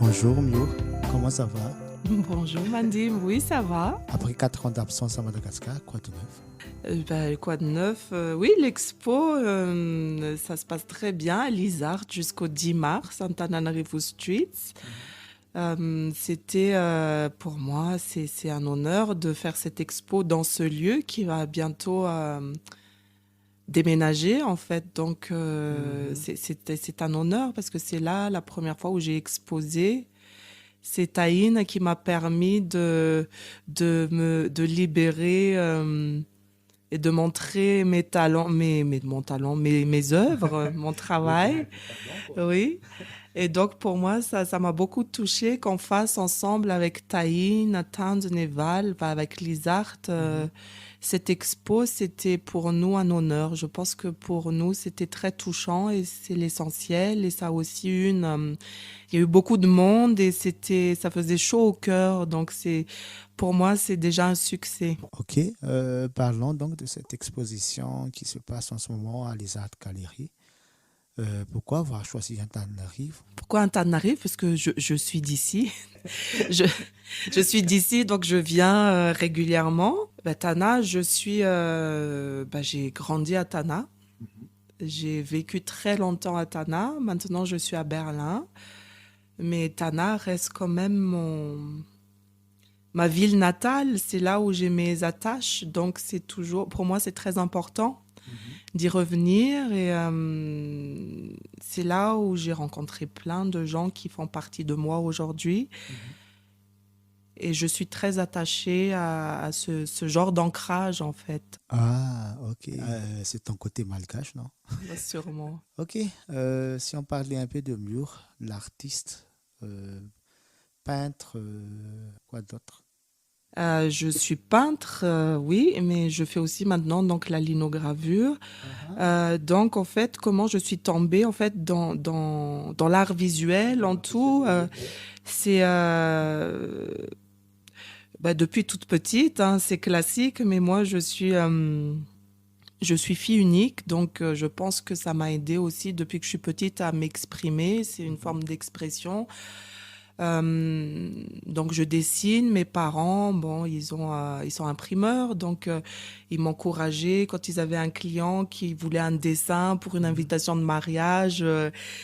Bonjour Mio, comment ça va? Bonjour Mandy, oui ça va. Après 4 ans d'absence à Madagascar, quoi de neuf? Quoi de neuf? Oui, l'expo, ça se passe très bien à Lizard jusqu'au 10 mars, Antananarivo Streets. C'était pour moi, c'est un honneur de faire cette expo dans ce lieu qui va bientôt déménager en fait. Donc c'est un honneur parce que c'est là la première fois où j'ai exposé. C'est Taïn qui m'a permis de libérer et de montrer mes talents, mon talent, mes œuvres, mon travail. Oui. Et donc, pour moi, ça m'a beaucoup touché qu'on fasse ensemble avec Taïn, Tand, Neval, avec Lizard. Cette expo, c'était pour nous un honneur. Je pense que pour nous, c'était très touchant et c'est l'essentiel. Et ça a aussi il y a eu beaucoup de monde et ça faisait chaud au cœur. Donc, pour moi, c'est déjà un succès. Ok, parlons donc de cette exposition qui se passe en ce moment à l'Isard Galerie. Pourquoi avoir choisi Antananarivo? Pourquoi Antananarivo? Parce que je suis d'ici. je, je suis d'ici, donc je viens régulièrement. Tana, j'ai grandi à Tana. J'ai vécu très longtemps à Tana. Maintenant, je suis à Berlin. Mais Tana reste quand même ma ville natale. C'est là où j'ai mes attaches. Donc, pour moi, c'est très important d'y revenir. Et c'est là où j'ai rencontré plein de gens qui font partie de moi aujourd'hui. Et je suis très attachée à ce genre d'ancrage, en fait. Ah, ok. C'est ton côté malgache, non? Sûrement. Ok, si on parlait un peu de Mur, l'artiste, peintre, quoi d'autre? Je suis peintre, oui, mais je fais aussi maintenant donc la linogravure. Donc en fait, comment je suis tombée en fait dans l'art visuel en tout, c'est depuis toute petite, hein, c'est classique, mais moi je suis fille unique, donc je pense que ça m'a aidée aussi depuis que je suis petite à m'exprimer. C'est une forme d'expression. Donc je dessine. Mes parents, bon, ils sont imprimeurs, donc ils m'encourageaient quand ils avaient un client qui voulait un dessin pour une invitation de mariage.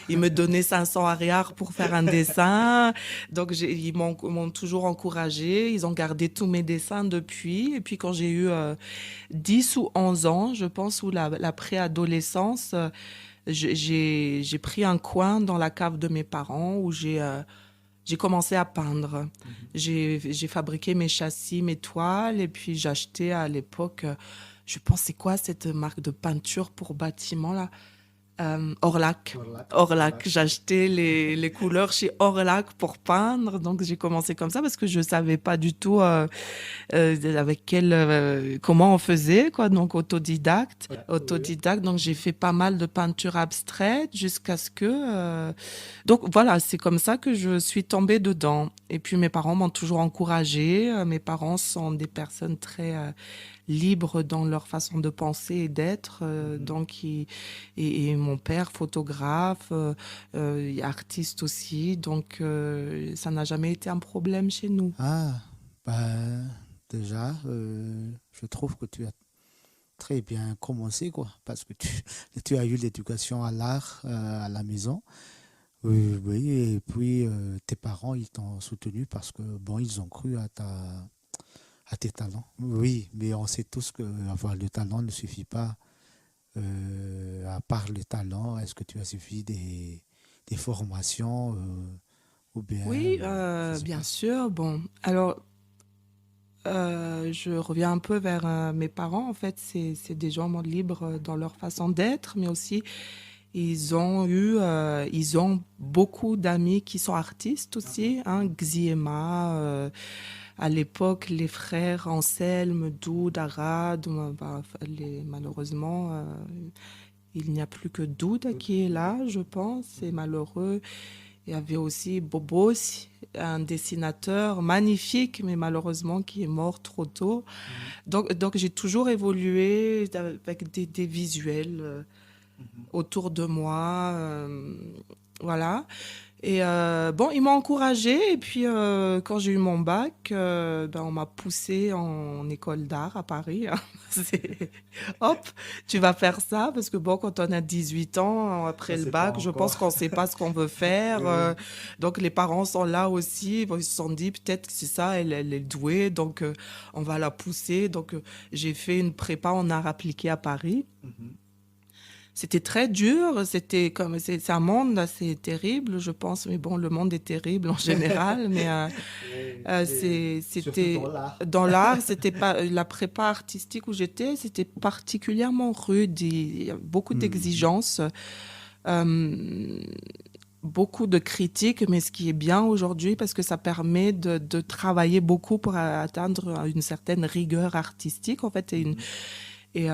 Ils me donnaient 500 arrières pour faire un dessin. Donc ils m'ont toujours encouragée. Ils ont gardé tous mes dessins depuis. Et puis quand j'ai eu 10 ou 11 ans, je pense, ou la préadolescence, j'ai pris un coin dans la cave de mes parents où j'ai commencé à peindre. J'ai fabriqué mes châssis, mes toiles, et puis j'achetais à l'époque, je pense, c'est quoi cette marque de peinture pour bâtiment là? Orlac. Orlac. J'achetais les couleurs chez Orlac pour peindre. Donc j'ai commencé comme ça parce que je savais pas du tout comment on faisait, quoi. Donc autodidacte. Donc j'ai fait pas mal de peinture abstraite jusqu'à ce que donc voilà, c'est comme ça que je suis tombée dedans. Et puis mes parents m'ont toujours encouragée. Mes parents sont des personnes très libres dans leur façon de penser et d'être. Et mon père, photographe, artiste aussi. Donc ça n'a jamais été un problème chez nous. Ah, bah, déjà, je trouve que tu as très bien commencé, quoi, parce que tu as eu l'éducation à l'art à la maison. Oui, oui, et puis tes parents, ils t'ont soutenu parce que, bon, ils ont cru à tes talents. Oui, mais on sait tous que avoir le talent ne suffit pas. À part le talent, est-ce que tu as suivi des formations ou bien, Oui, je sais bien pas. sûr. Bon, alors je reviens un peu vers mes parents. En fait, c'est des gens libres dans leur façon d'être, mais aussi ils ont beaucoup d'amis qui sont artistes aussi, hein, Xiema, à l'époque, les frères Anselme, Doud, Arad, malheureusement, il n'y a plus que Doud qui est là, je pense, c'est malheureux. Il y avait aussi Bobos, un dessinateur magnifique, mais malheureusement qui est mort trop tôt. Donc j'ai toujours évolué avec des visuels autour de moi. Voilà. Et bon, ils m'ont encouragée. Et puis, quand j'ai eu mon bac, ben, on m'a poussée en école d'art à Paris. C'est, hop, tu vas faire ça. Parce que bon, quand on a 18 ans, On après le sait pas bac, je pense encore. qu'on ne sait pas ce qu'on veut faire. Oui. Donc, les parents sont là aussi. Bon, ils se sont dit, peut-être que c'est ça, elle est douée. Donc, on va la pousser. Donc, j'ai fait une prépa en art appliqué à Paris. Mhm. C'était très dur, c'était comme c'est un monde assez terrible, je pense. Mais bon, le monde est terrible en général, mais Oui, mais surtout dans c'était l'art. dans l'art, c'était pas la prépa artistique où j'étais, c'était particulièrement rude. Il y a beaucoup Mhm. d'exigences, euh, beaucoup de critiques, mais ce qui est bien aujourd'hui parce que ça permet de travailler beaucoup pour atteindre une certaine rigueur artistique en fait Mhm. et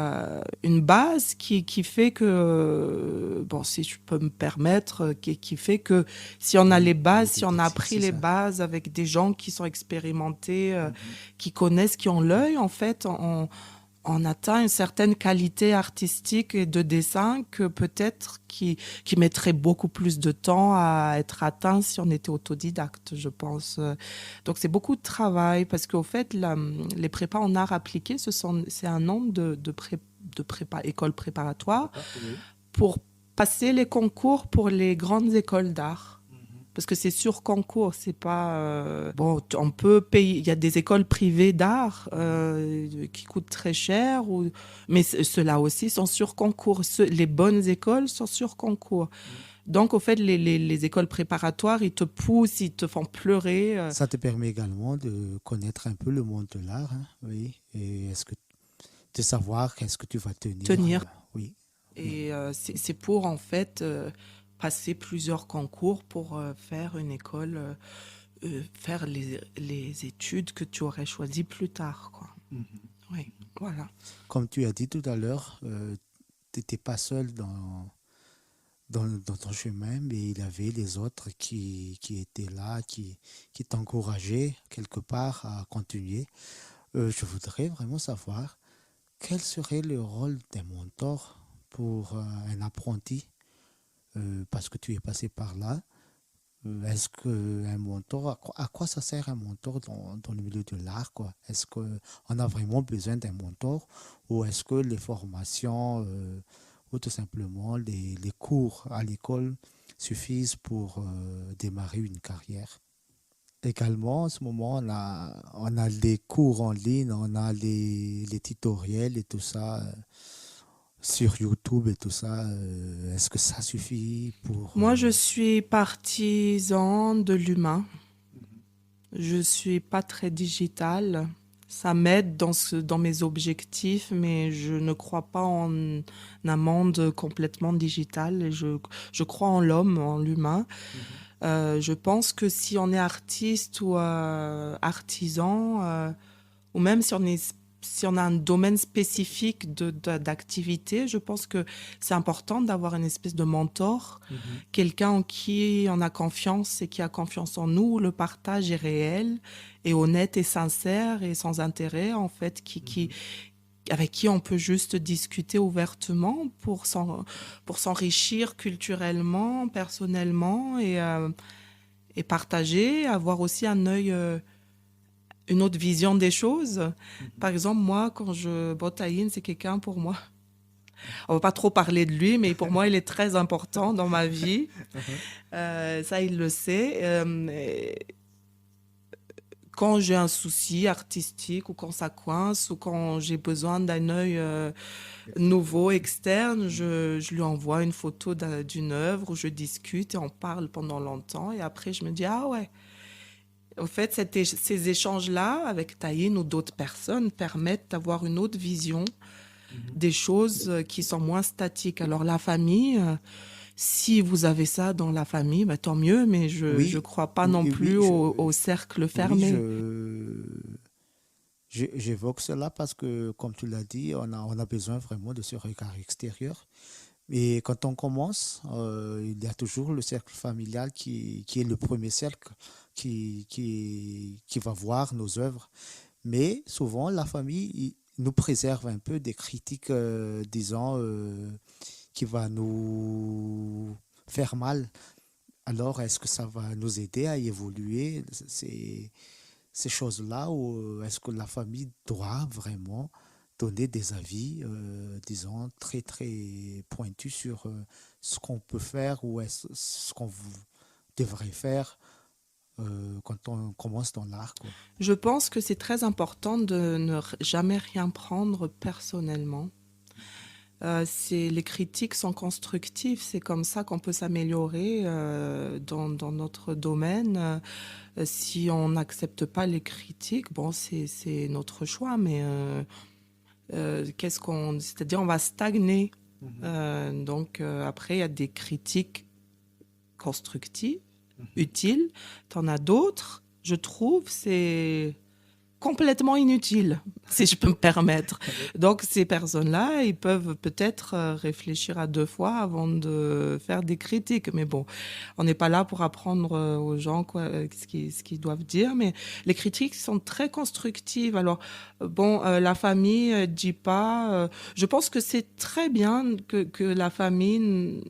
une base qui fait que, bon, si je peux me permettre, qui fait que si on a les Oui, le bases, si méthode on a appris d'exercice, les hein. bases avec des gens qui sont expérimentés, Mhm. qui connaissent, qui ont l'œil, en fait, on atteint une certaine qualité artistique et de dessin que peut-être qui mettrait beaucoup plus de temps à être atteint si on était autodidacte, je pense. Donc c'est beaucoup de travail parce qu'au fait, les prépas en art appliqué, c'est un nombre de prépa, écoles préparatoires D'accord, oui. pour passer les concours pour les grandes écoles d'art. Mhm. Parce que c'est sur concours, c'est pas bon. On peut payer. Il y a des écoles privées d'art Mhm. qui coûtent très cher, mais ceux-là aussi sont sur concours. Les bonnes écoles sont sur concours. Mhm. Donc, au fait, les écoles préparatoires, ils te poussent, ils te font pleurer, Ça te permet également de connaître un peu le monde de l'art, hein, oui. Et est-ce que de savoir qu'est-ce que tu vas tenir, tenir. oui, oui. Et c'est pour en fait passer plusieurs concours pour faire une école, faire les études que tu aurais choisies plus tard, quoi. Mhm. Oui, voilà. Comme tu as dit tout à l'heure, tu n'étais pas seul dans ton chemin, mais il y avait les autres qui étaient là, qui t'encourageaient quelque part à continuer. Je voudrais vraiment savoir quel serait le rôle d'un mentor pour un apprenti, parce que tu es passé par là. Est-ce qu'un mentor, à quoi ça sert un mentor dans le milieu de l'art, quoi? Est-ce qu'on a vraiment besoin d'un mentor ou est-ce que les formations ou tout simplement les cours à l'école suffisent pour démarrer une carrière? Également, en ce moment, on a les cours en ligne, on a les tutoriels et tout ça sur YouTube et tout ça. Est-ce que ça suffit pour... Moi, je suis partisan de l'humain. Je suis pas très digitale. Ça m'aide dans mes objectifs, mais je ne crois pas en un monde complètement digital. Et je crois en l'homme, en l'humain. Mhm. Je pense que si on est artiste ou artisan, ou même si on a un domaine spécifique d'activité, je pense que c'est important d'avoir une espèce de mentor, Mhm. quelqu'un en qui on a confiance et qui a confiance en nous. Le partage est réel et honnête et sincère et sans intérêt, en fait, Mhm. avec qui on peut juste discuter ouvertement pour s'enrichir culturellement, personnellement et partager, avoir aussi un œil, une autre vision des choses. Mhm. Par exemple, moi, quand bon, Taïn, c'est quelqu'un pour moi. On va pas trop parler de lui, mais pour moi, il est très important dans ma vie. Mhm. Ça, il le sait. Et quand j'ai un souci artistique ou quand ça coince ou quand j'ai besoin d'un œil nouveau, Extérieur. externe, Mhm. je lui envoie une photo d'une œuvre où je discute et on parle pendant longtemps. Et après, je me dis, ah ouais, au fait, ces échanges-là avec Taïn ou d'autres personnes permettent d'avoir une autre vision Mhm. des choses qui sont moins statiques. Alors la famille, si vous avez ça dans la famille, bah, tant mieux, mais je Oui, crois pas non oui, plus oui, au cercle oui, fermé. j'évoque cela parce que, comme tu l'as dit, on a besoin vraiment de ce regard extérieur. Et quand on commence, il y a toujours le cercle familial qui est le premier cercle qui va voir nos œuvres. Mais souvent, la famille nous préserve un peu des critiques, disons, qui va nous faire mal. alors est-ce que ça va nous aider à évoluer ces choses-là ou est-ce que la famille doit vraiment donner des avis, disons, très, très pointus sur ce qu'on peut faire ou ce qu'on devrait faire quand on commence dans l'art, quoi. Je pense que c'est très important de ne jamais rien prendre personnellement. Les critiques sont constructives, c'est comme ça qu'on peut s'améliorer dans notre domaine. Si on n'accepte pas les critiques, bon, c'est notre choix, mais c'est-à-dire on va stagner. Donc après, il y a des critiques constructives, utiles. T'en as d'autres, je trouve, c'est complètement inutile, si je peux me permettre. Donc, ces personnes-là, ils peuvent peut-être réfléchir à deux fois avant de faire des critiques. Mais bon, on n'est pas là pour apprendre aux gens ce qu'ils doivent dire. Mais les critiques sont très constructives. Alors, bon, la famille dit pas... je pense que c'est très bien que la famille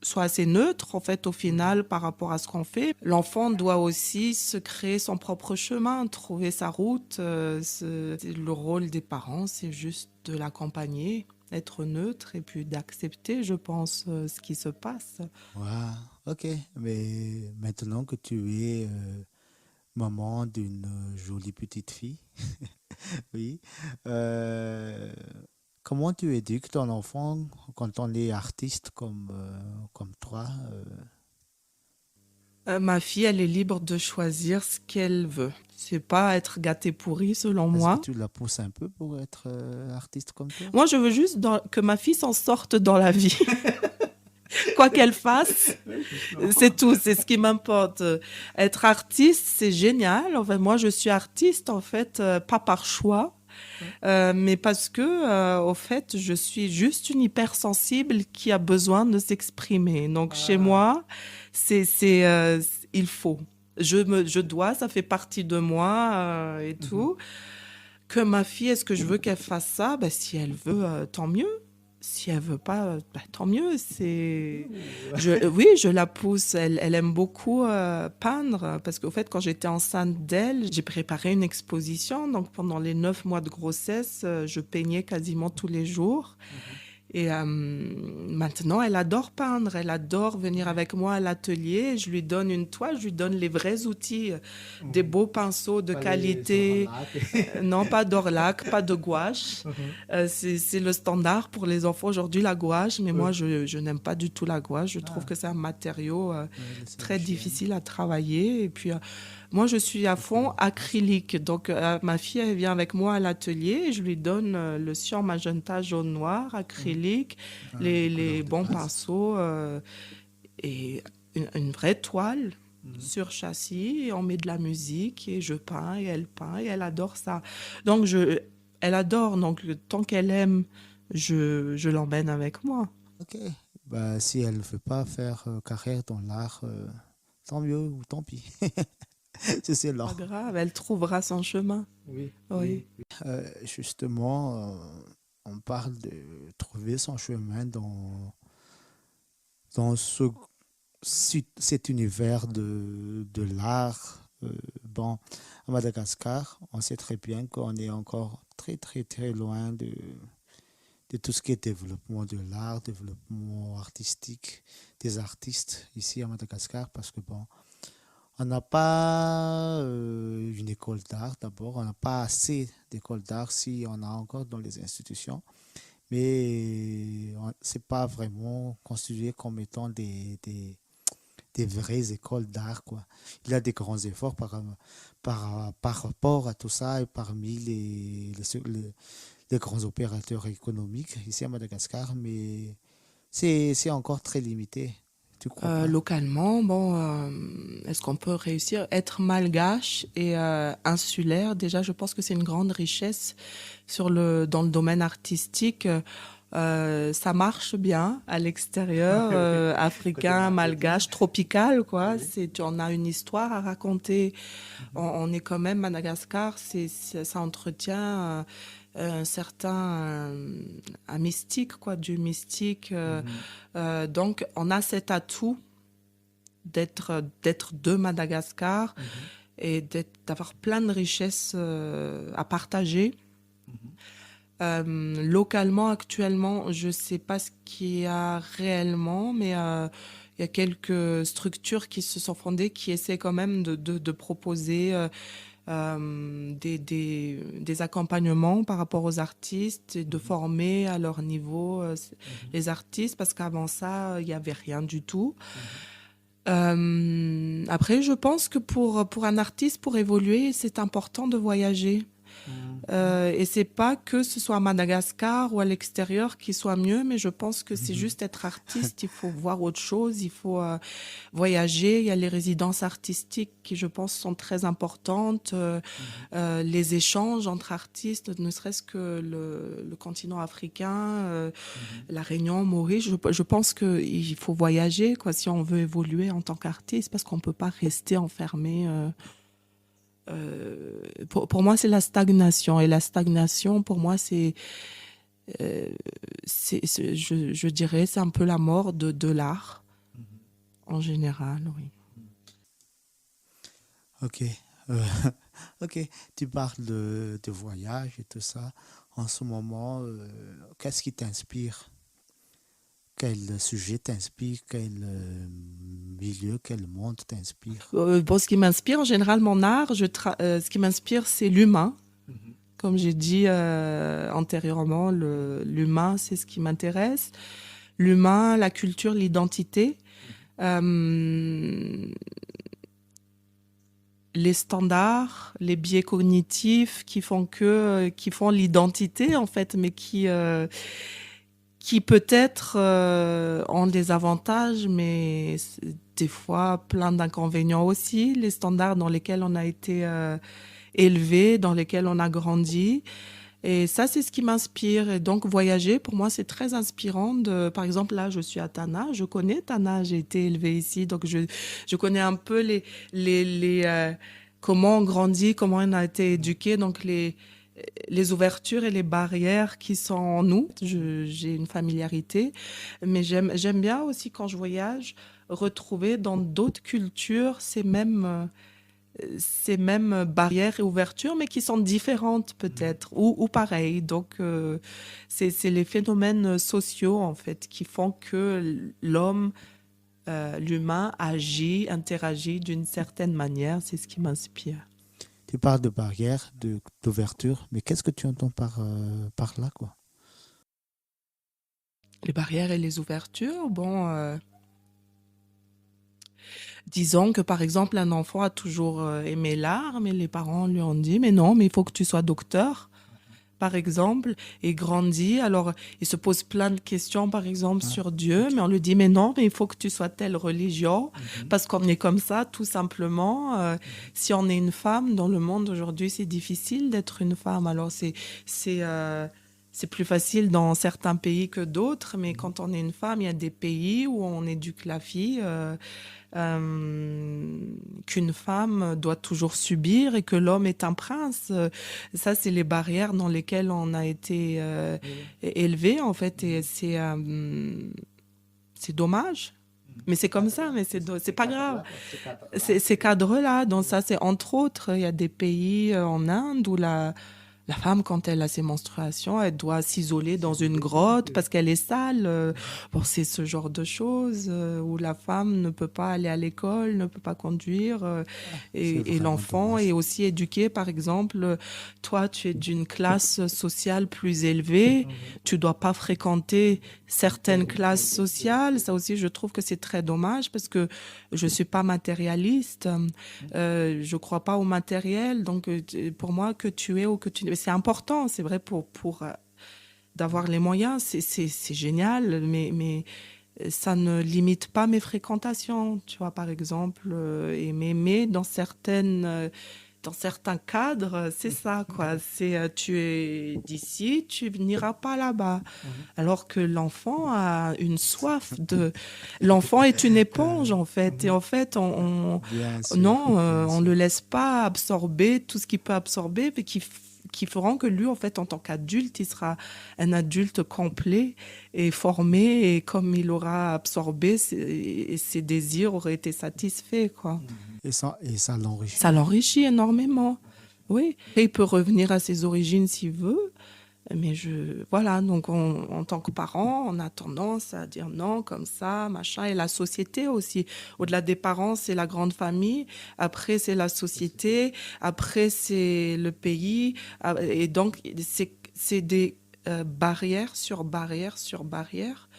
soit assez neutre, en fait, au final, par rapport à ce qu'on fait. L'enfant doit aussi se créer son propre chemin, trouver sa route. Le rôle des parents, c'est juste de l'accompagner, être neutre et puis d'accepter, je pense, ce qui se passe. Ouais, ok. Mais maintenant que tu es maman d'une jolie petite fille, oui, euh, comment tu éduques ton enfant quand on est artiste comme toi? Ma fille, elle est libre de choisir ce qu'elle veut. C'est pas être gâtée pourrie, selon Est-ce que moi. tu la pousses un peu pour être artiste comme toi? Moi, je veux juste que ma fille s'en sorte dans la vie. Quoi qu'elle fasse, c'est tout, c'est ce qui m'importe. Être artiste, c'est génial. Enfin, moi, je suis artiste, en fait, pas par choix, mais parce que, au fait, je suis juste une hypersensible qui a besoin de s'exprimer. Donc, chez moi, il faut. Je dois, ça fait partie de moi et tout. Que ma fille, est-ce que je veux qu'elle fasse ça? Ben, si elle veut, tant mieux. Si elle veut pas, ben, tant mieux. Oui, je la pousse. Elle aime beaucoup peindre parce qu'au fait, quand j'étais enceinte d'elle, j'ai préparé une exposition. Donc pendant les 9 mois de grossesse, je peignais quasiment tous les jours. Et maintenant, elle adore peindre, elle adore venir avec moi à l'atelier. Je lui donne une toile, je lui donne les vrais outils, des beaux pinceaux de Pas les qualité. orlacs. Non, pas d'orlac, pas de gouache. C'est le standard pour les enfants aujourd'hui, la gouache. Mais moi, je n'aime pas du tout la gouache. Je trouve Ah, que c'est un matériau ouais, c'est le très chien. difficile à travailler. Et puis, moi, je suis à fond acrylique. Donc, ma fille, elle vient avec moi à l'atelier et je lui donne le cyan magenta jaune noir, acrylique, Ah, les les couleurs de bons base. pinceaux et une vraie toile sur châssis. Et on met de la musique et je peins et elle adore ça. Donc, elle adore. Donc, tant qu'elle aime, je l'emmène avec moi. Ok. Bah, si elle ne veut pas faire carrière dans l'art, tant mieux ou tant pis. C'est là. Pas grave, elle trouvera son chemin. Oui, Oui. oui. Justement, on parle de trouver son chemin dans cet univers de l'art. Bon, à Madagascar, on sait très bien qu'on est encore très, très, très loin de tout ce qui est développement de l'art, développement artistique des artistes ici à Madagascar, parce que bon, on n'a pas une école d'art d'abord, on n'a pas assez d'écoles d'art si on a encore dans les institutions, mais c'est pas vraiment considéré comme étant des vraies écoles d'art, quoi. Il y a des grands efforts par rapport à tout ça et parmi les grands opérateurs économiques ici à Madagascar, mais c'est encore très limité. Tu crois pas? Localement, bon, est-ce qu'on peut réussir? Être malgache et insulaire, déjà, je pense que c'est une grande richesse dans le domaine artistique. Ça marche bien à l'extérieur, Côté africain, marketing. malgache, tropical, quoi. Oui. On a une histoire à raconter. On est quand même Madagascar, ça entretient un certain un mystique, quoi, du mystique. Donc, on a cet atout d'être de Madagascar et d'avoir plein de richesses à partager. Localement, actuellement, je ne sais pas ce qu'il y a réellement, mais il y a quelques structures qui se sont fondées qui essaient quand même de proposer des accompagnements par rapport aux artistes et de former à leur niveau les artistes, parce qu'avant ça, il n'y avait rien du tout. Après, je pense que pour un artiste, pour évoluer, c'est important de voyager. Et c'est pas que ce soit à Madagascar ou à l'extérieur qui soit mieux, mais je pense que c'est juste être artiste, il faut voir autre chose, il faut voyager. Il y a les résidences artistiques qui, je pense, sont très importantes, les échanges entre artistes, ne serait-ce que le continent africain, la Réunion, Maurice. Je pense qu'il faut voyager, quoi, si on veut évoluer en tant qu'artiste, parce qu'on peut pas rester enfermé. Pour moi, c'est la stagnation. Et la stagnation, pour moi, je dirais, c'est un peu la mort de l'art, en général, oui. Ok. Ok. Tu parles de voyage et tout ça. En ce moment, qu'est-ce qui t'inspire? Quel sujet t'inspire? Quel milieu, quel monde t'inspire? Bon, ce qui m'inspire, en général, mon art, ce qui m'inspire, c'est l'humain. Comme j'ai dit antérieurement, l'humain, c'est ce qui m'intéresse. L'humain, la culture, l'identité. Les standards, les biais cognitifs qui font l'identité, en fait, mais qui peut-être ont des avantages, mais des fois plein d'inconvénients aussi. Les standards dans lesquels on a été élevé, dans lesquels on a grandi. Et ça, c'est ce qui m'inspire. Et donc, voyager, pour moi, c'est très inspirant. Par exemple, là, je suis à Tana. Je connais Tana. J'ai été élevée ici. Donc, je connais un peu comment on grandit, comment on a été éduqué. Donc, les ouvertures et les barrières qui sont en nous. J'ai une familiarité. Mais j'aime bien aussi, quand je voyage, retrouver dans d'autres cultures ces mêmes barrières et ouvertures, mais qui sont différentes peut-être, ou pareilles. Donc, c'est les phénomènes sociaux, en fait, qui font que l'humain agit, interagit d'une certaine manière. C'est ce qui m'inspire. Tu parles de barrière, d'ouverture, mais qu'est-ce que tu entends par là, quoi? Les barrières et les ouvertures, bon... Disons que, par exemple, un enfant a toujours aimé l'art, mais les parents lui ont dit, mais non, mais il faut que tu sois docteur, par exemple, et grandit. Alors, il se pose plein de questions, par exemple, sur Dieu, mais on lui dit, mais non, mais il faut que tu sois telle religion, parce qu'on est comme ça, tout simplement. Si on est une femme, dans le monde aujourd'hui, c'est difficile d'être une femme. Alors, c'est plus facile dans certains pays que d'autres, mais quand on est une femme, il y a des pays où on éduque la fille qu'une femme doit toujours subir et que l'homme est un prince. Ça, c'est les barrières dans lesquelles on a été élevé, en fait, et c'est dommage. Mais c'est comme ça, mais c'est pas grave. Ces cadres-là, donc ça, c'est entre autres, il y a des pays en Inde où la femme, quand elle a ses menstruations, elle doit s'isoler dans une grotte parce qu'elle est sale. Bon, c'est ce genre de choses où la femme ne peut pas aller à l'école, ne peut pas conduire. Et l'enfant est aussi éduqué, par exemple, toi, tu es d'une classe sociale plus élevée, tu dois pas fréquenter certaines classes sociales. Ça aussi, je trouve que c'est très dommage parce que je suis pas matérialiste. Je crois pas au matériel. Donc, pour moi, que tu es ou que tu n'es, c'est important, c'est vrai pour d'avoir les moyens, c'est génial, mais ça ne limite pas mes fréquentations, tu vois, par exemple, et mais dans certains cadres, c'est ça, quoi. C'est tu es d'ici, tu n'iras pas là-bas. Alors que l'enfant a une soif L'enfant est une éponge, en fait. Et en fait, Bien sûr, non, bien on sûr. le laisse pas absorber tout ce qu'il peut absorber, mais qui feront que lui, en fait, en tant qu'adulte, il sera un adulte complet et formé, et comme il aura absorbé, ses désirs auraient été satisfaits, quoi. Et ça Ça l'enrichit. l'enrichit énormément. Oui, et il peut revenir à ses origines s'il veut. Mais voilà, donc en tant que parent, on a tendance à dire non, comme ça, machin. Et la société aussi. Au-delà des parents, c'est la grande famille. Après, c'est la société. Après, c'est le pays. Et donc, c'est des barrières sur barrières sur barrières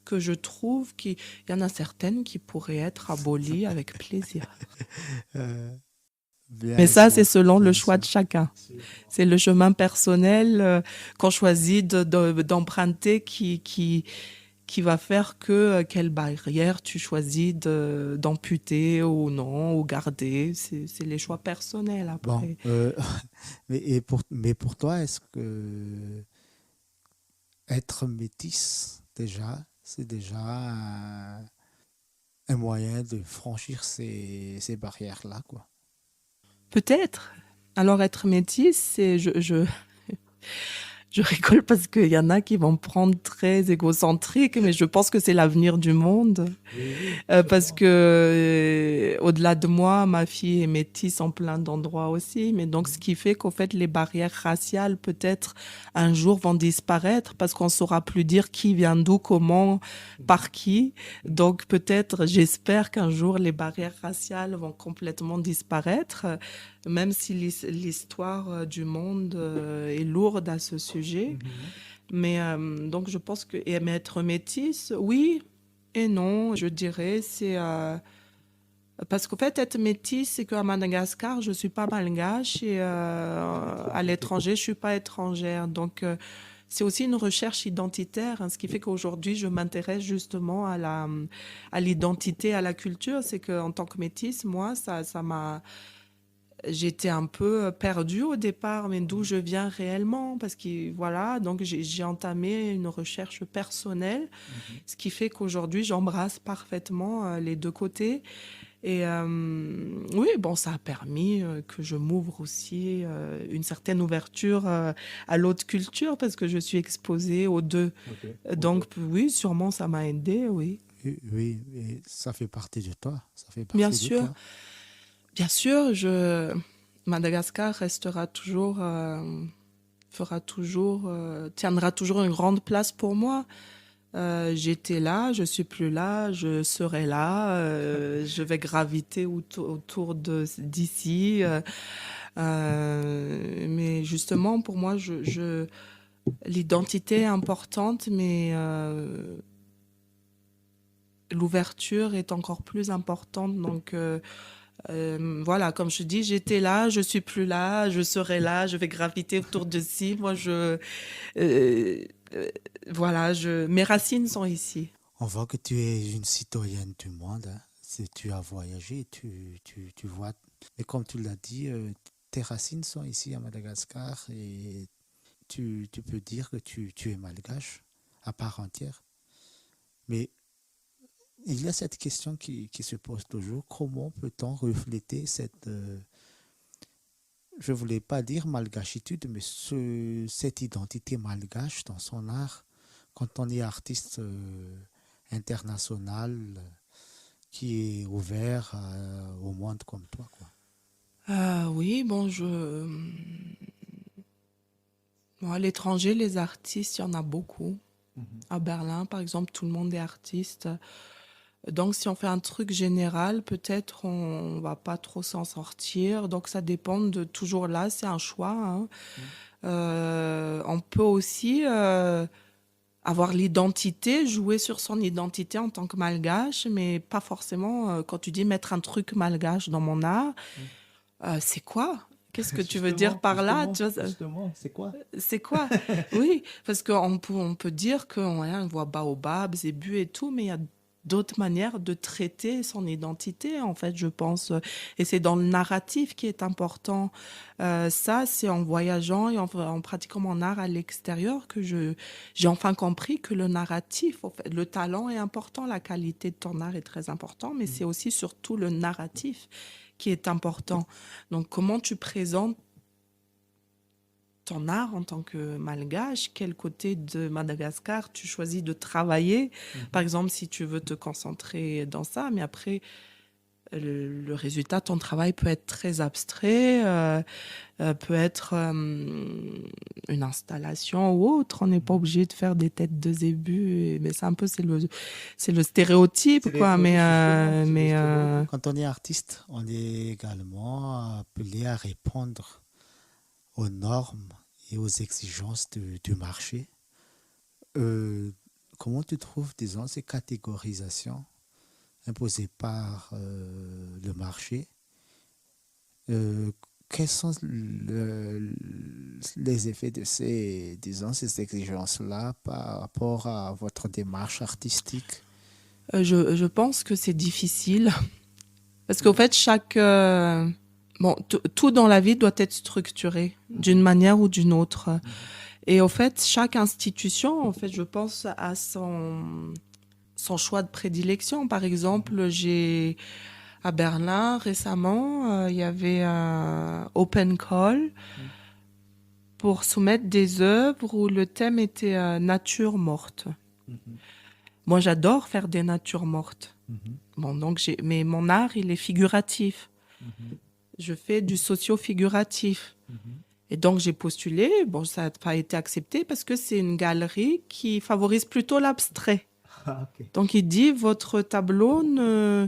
que je trouve qu'il y en a certaines qui pourraient être abolies avec plaisir. Euh, Mais bien ça, c'est sûr, selon le bien choix sûr. de chacun. C'est le chemin personnel qu'on choisit d'emprunter qui va faire que quelle barrière tu choisis d'amputer ou non, ou garder. C'est les choix personnels Bon, après. mais pour toi, est-ce que être métisse, déjà, c'est déjà un moyen de franchir ces barrières-là, quoi. Peut-être. Alors être métisse, je rigole parce qu'il y en a qui vont me prendre très égocentrique, mais je pense que c'est l'avenir du monde. Oui, oui, Parce sûrement. que au-delà de moi, ma fille est métisse en plein d'endroits aussi. Mais donc, ce qui fait qu'au fait, les barrières raciales, peut-être, un jour vont disparaître parce qu'on saura plus dire qui vient d'où, comment, par qui. Donc, peut-être, j'espère qu'un jour, les barrières raciales vont complètement disparaître, même si l'histoire du monde est lourde à ce sujet. Mais donc, je pense que mais être métisse, oui et non, je dirais, c'est parce qu'en fait, être métisse, c'est qu'à Madagascar, je suis pas malgache et à l'étranger, je suis pas étrangère. Donc, c'est aussi une recherche identitaire, hein, ce qui fait qu'aujourd'hui, je m'intéresse justement à l'identité, à la culture. C'est qu'en tant que métisse, moi, ça m'a j'étais un peu perdue au départ, mais d'où je viens réellement, parce que voilà, donc j'ai entamé une recherche personnelle, ce qui fait qu'aujourd'hui j'embrasse parfaitement les deux côtés. Et oui, bon, ça a permis que je m'ouvre aussi une certaine ouverture à l'autre culture, parce que je suis exposée aux deux. Ok, Donc ok. oui, sûrement ça m'a aidée, oui. Oui, oui, et ça fait partie de toi. Ça fait Bien partie de sûr, toi. bien sûr, Madagascar restera toujours tiendra toujours une grande place pour moi. J'étais là, je suis plus là, je serai là, je vais graviter autour d'ici. Mais justement, pour moi, l'identité est importante, mais l'ouverture est encore plus importante. Donc, voilà, comme je dis, j'étais là, je suis plus là, je serai là, je vais graviter autour de ci. Moi, euh, euh, voilà, mes racines sont ici. On voit que tu es une citoyenne du monde, hein. Si tu as voyagé, tu vois. Mais comme tu l'as dit, tes racines sont ici à Madagascar et tu peux dire que tu es malgache à part entière. Mais il y a cette question qui se pose toujours. Comment peut-on refléter je voulais pas dire malgachitude, mais cette identité malgache dans son art quand on est artiste international qui est ouvert au monde comme toi, quoi. Oui, bon, bon, à l'étranger, les artistes, il y en a beaucoup. À Berlin, par exemple, tout le monde est artiste. Donc, si on fait un truc général, peut-être on va pas trop s'en sortir. Donc, ça dépend de toujours là, c'est un choix, hein. On peut aussi avoir l'identité, jouer sur son identité en tant que malgache, mais pas forcément, quand tu dis mettre un truc malgache dans mon art, c'est quoi? Qu'est-ce que tu veux dire Justement, par là? justement, Tu vois, justement, c'est quoi? c'est quoi? Oui, parce on peut dire qu'on ouais, on voit baobab, zébu et tout, mais il y a d'autres manières de traiter son identité, en fait, je pense. Et c'est dans le narratif qui est important. Ça, c'est en voyageant et en pratiquant mon art à l'extérieur que j'ai enfin compris que le narratif, en fait, le talent est important, la qualité de ton art est très important, mais c'est aussi surtout le narratif qui est important. Donc, comment tu présentes ton art en tant que malgache, quel côté de Madagascar tu choisis de travailler. Par exemple, si tu veux te concentrer dans ça, mais après, le résultat de ton travail peut être très abstrait, peut être une installation ou autre. On n'est pas obligé de faire des têtes de zébu, mais c'est un peu, c'est le stéréotype, quoi. Oui, Mais, justement, euh, c'est le mais stéréotype. euh, Quand on est artiste, on est également appelé à répondre aux normes et aux exigences du marché. Euh, Comment tu trouves, disons, ces catégorisations imposées par le marché? Euh, Quels sont les effets de ces, disons, ces exigences-là par rapport à votre démarche artistique? je pense que c'est difficile parce qu'au fait, bon, tout dans la vie doit être structuré d'une manière ou d'une autre. Et au fait, chaque institution, en fait, je pense à son choix de prédilection. Par exemple, à Berlin récemment, il y avait un open call pour soumettre des œuvres où le thème était nature morte. Moi, j'adore faire des natures mortes. Bon, donc mais mon art, il est figuratif. Je fais du socio-figuratif. Et donc, j'ai postulé. Bon, ça n'a pas été accepté parce que c'est une galerie qui favorise plutôt l'abstrait. Ah, ok. Donc, il dit, votre tableau ne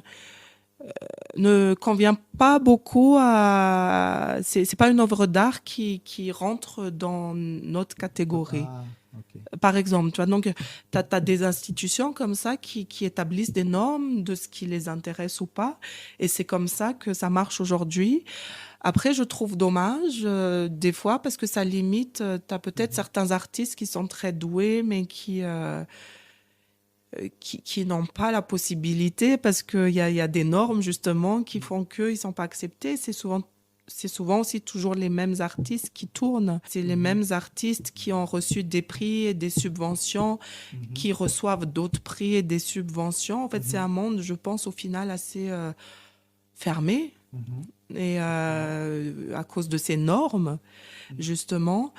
convient pas beaucoup à... C'est pas une œuvre d'art qui rentre dans notre catégorie. Ah, ok. Par exemple, tu vois, donc, tu as des institutions comme ça qui établissent des normes de ce qui les intéresse ou pas. Et c'est comme ça que ça marche aujourd'hui. Après, je trouve dommage, des fois, parce que ça limite, tu as peut-être certains artistes qui sont très doués, mais qui n'ont pas la possibilité, parce qu'il y a des normes, justement, qui font qu'ils ne sont pas acceptés. C'est souvent aussi toujours les mêmes artistes qui tournent. C'est les mêmes artistes qui ont reçu des prix et des subventions, qui reçoivent d'autres prix et des subventions. En fait, c'est un monde, je pense, au final, assez fermé. Et à cause de ces normes, justement.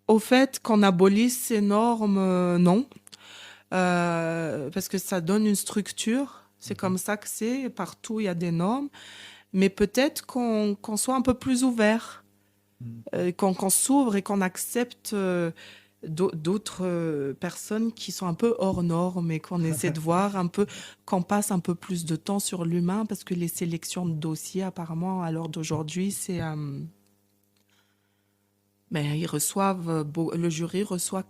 Au fait, qu'on abolisse ces normes, non. Parce que ça donne une structure. C'est comme ça que c'est. Partout, il y a des normes. Mais peut-être qu'on soit un peu plus ouvert, qu'on s'ouvre et qu'on accepte d'autres personnes qui sont un peu hors normes et qu'on essaie de voir un peu, qu'on passe un peu plus de temps sur l'humain parce que les sélections de dossiers, apparemment, à l'heure d'aujourd'hui, ils reçoivent, le jury reçoit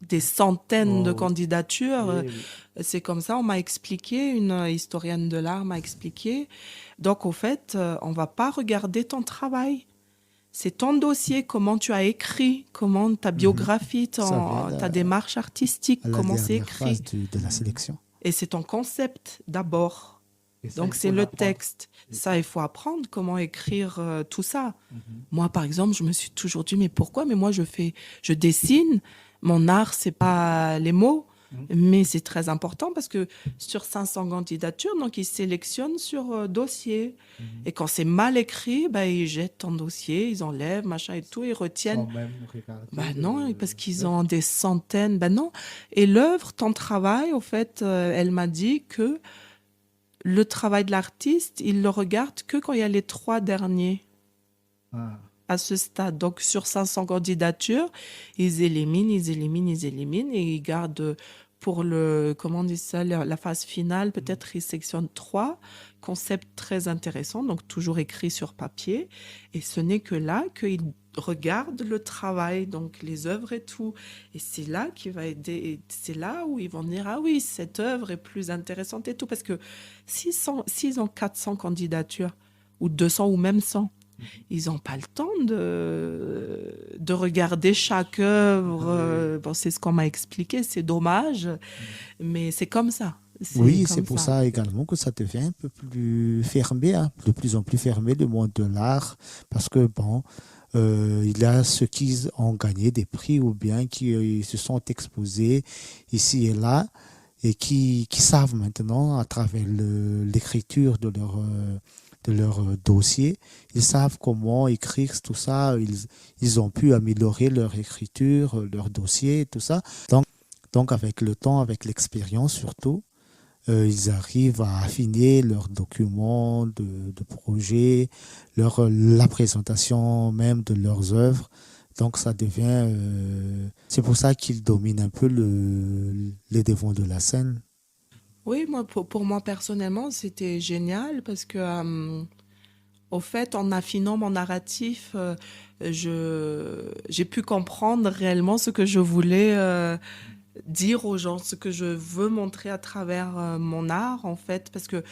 des centaines de Oh, oui. candidatures. Oui, oui. C'est comme ça, on m'a expliqué, une historienne de l'art m'a expliqué. Donc, au fait, on va pas regarder ton travail. C'est ton dossier, comment tu as écrit, comment ta biographie, Ça vient ta démarche artistique, à la comment c'est dernière écrit. phase de la sélection. Et c'est ton concept d'abord. Et ça, Donc il c'est faut le l'apprendre. texte. Ça, il faut apprendre comment écrire tout ça. Moi, par exemple, je me suis toujours dit, mais pourquoi? Mais moi, je dessine. Mon art, c'est pas les mots. Mais c'est très important parce que sur 500 candidatures, donc ils sélectionnent sur dossier. Et quand c'est mal écrit, ils jettent ton dossier, ils enlèvent, machin et tout, ils retiennent. Sans même regarder Non, parce qu'ils ont des centaines. Non. Et l'œuvre, ton travail, au fait, elle m'a dit que le travail de l'artiste, il le regarde que quand il y a les 3 derniers Ah, à ce stade. Donc, sur 500 candidatures, ils éliminent, et ils gardent pour comment on dit ça, la phase finale, peut-être ils sectionnent 3 concepts très intéressants, donc toujours écrits sur papier. Et ce n'est que là qu'ils regardent le travail, donc les œuvres et tout. Et c'est là qu'il va aider, et c'est là où ils vont dire, ah oui, cette œuvre est plus intéressante et tout. Parce que s'ils ont 400 candidatures, ou 200 ou même 100, ils n'ont pas le temps de regarder chaque œuvre. Bon, c'est ce qu'on m'a expliqué, c'est dommage, mais c'est comme ça. oui, c'est Comme pour ça. ça également que ça devient un peu plus fermé, hein, de plus en plus fermé, le monde de l'art, parce que bon, il y a ceux qui ont gagné des prix ou bien qui se sont exposés ici et là. et qui savent maintenant, à travers l'écriture de leur dossier, ils savent comment écrire tout ça, ils ont pu améliorer leur écriture, leur dossier, tout ça. Donc avec le temps, avec l'expérience surtout, ils arrivent à affiner leurs documents de projet, la présentation même de leurs œuvres. Donc ça devient... c'est pour ça qu'ils dominent un peu les devants de la scène. Oui, moi, pour moi personnellement, c'était génial parce que, au fait, en affinant mon narratif, j'ai pu comprendre réellement ce que je voulais dire aux gens, ce que je veux montrer à travers mon art, en fait, parce que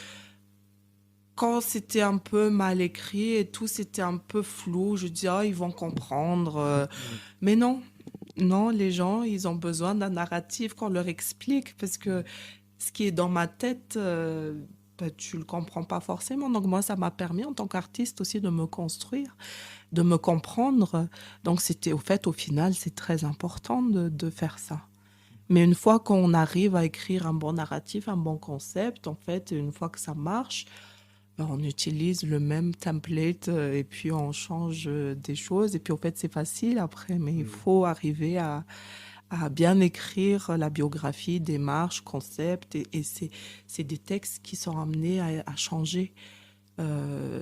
quand c'était un peu mal écrit et tout, c'était un peu flou, je dis, ah, ils vont comprendre. Mais non, non, les gens, ils ont besoin d'un narratif qu'on leur explique parce que ce qui est dans ma tête, bah, tu le comprends pas forcément. Donc moi, ça m'a permis en tant qu'artiste aussi de me construire, de me comprendre. Donc c'était, au fait, au final, c'est très important de faire ça. Mais une fois qu'on arrive à écrire un bon narratif, un bon concept, en fait, une fois que ça marche, ben, on utilise le même template et puis on change des choses. Et puis, au fait, c'est facile après, mais il faut arriver à bien écrire la biographie, démarche, concept. Et c'est des textes qui sont amenés à changer.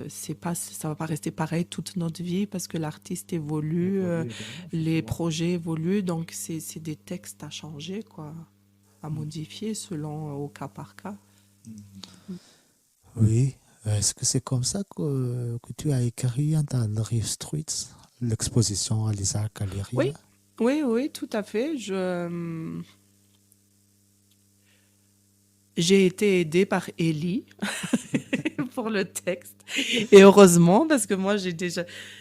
C'est pas, ça va pas rester pareil toute notre vie parce que l'artiste évolue, les projets évoluent. Donc, c'est des textes à changer, quoi, à modifier selon au cas par cas. Oui. Est-ce que c'est comme ça que tu as écrit dans Rive Streets, l'exposition à l'Isaac Galerie là? Oui, oui, oui, tout à fait. J'ai été aidée par Ellie pour le texte. Et heureusement, parce que moi, je